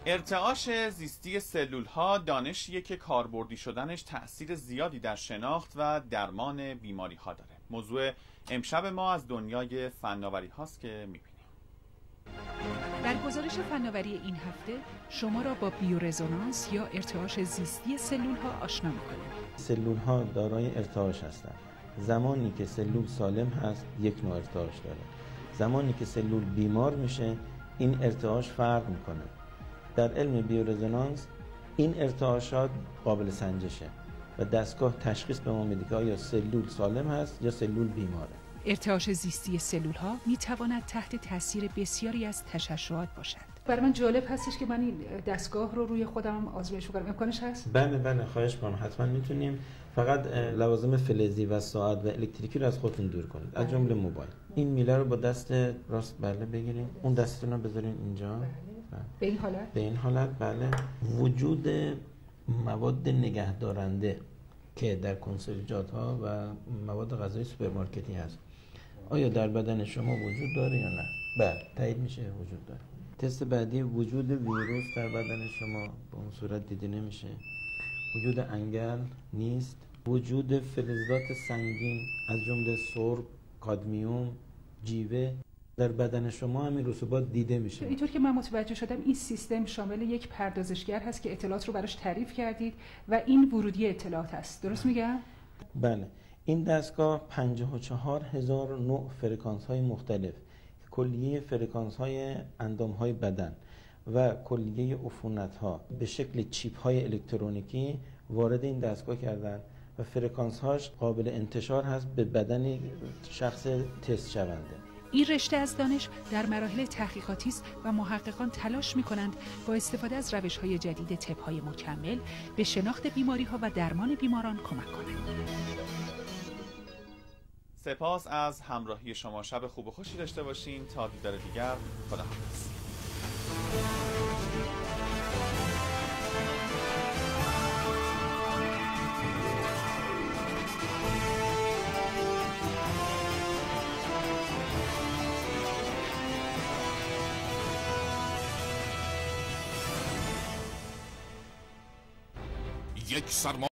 ارتعاش زیستی سلول‌ها دانشیه که کاربردی شدنش تأثیر زیادی در شناخت و درمان بیماری‌ها داره. موضوع امشب ما از دنیای فناوری هاست که می‌بینیم. در گزارش فناوری این هفته شما را با بیورزونانس یا ارتعاش زیستی سلول‌ها آشنا می‌کنیم. سلول‌ها دارای ارتعاش هستند. زمانی که سلول سالم هست یک نوع ارتعاش داره. زمانی که سلول بیمار میشه این ارتعاش فرق میکنه. در علم بیورزونانس این ارتعاشات قابل سنجشه و دستگاه تشخیص به ما میده که آیا سلول سالم هست یا سلول بیماره. ارتعاش زیستی سلول‌ها میتواند تحت تاثیر بسیاری از تشعشعات باشد. برای من جالب هستش که من این دستگاه رو روی خودم آزمایش کنم. امکانش هست؟ بله خواهش می‌کنم، حتما میتونیم. فقط لوازم فلزی و ساعت و الکتریکی رو از خودتون دور کنید، از جمله موبایل. این میله رو با دست راست بگیرید، اون دستتون رو بذارین اینجا. به این حالت؟ به این حالت بله. وجود مواد نگهدارنده که در کنسروجات‌ها و مواد غذایی سوپرمارکتی هست آیا در بدن شما وجود داره یا نه؟ بله، تایید میشه وجود داره. تست بعدی وجود ویروس در بدن شما به اون صورت دیده نمیشه. وجود انگل نیست. وجود فلزات سنگین از جمله سرب، کادمیوم، جیوه در بدن شما همین رسوبات دیده میشه. اینطور که من متوجه شدم این سیستم شامل یک پردازشگر هست که اطلاعات رو براش تعریف کردید و این ورودی اطلاعات هست. درست میگم؟ بله. این دستگاه 54,000 نوع فرکانس های مختلف، کلیه فرکانس های اندام های بدن و کلیه عفونت ها به شکل چیپ های الکترونیکی وارد این دستگاه کردن و فرکانس هاش قابل انتشار هست به بدن شخص تست شونده. این رشته از دانش در مراحل تحقیقاتی است و محققان تلاش می‌کنند با استفاده از روش‌های جدید طب‌های مکمل به شناخت بیماری‌ها و درمان بیماران کمک کنند. سپاس از همراهی شما. شب خوب و خوشی داشته باشین. تا دیدار دیگر، خداحافظ. یک سرما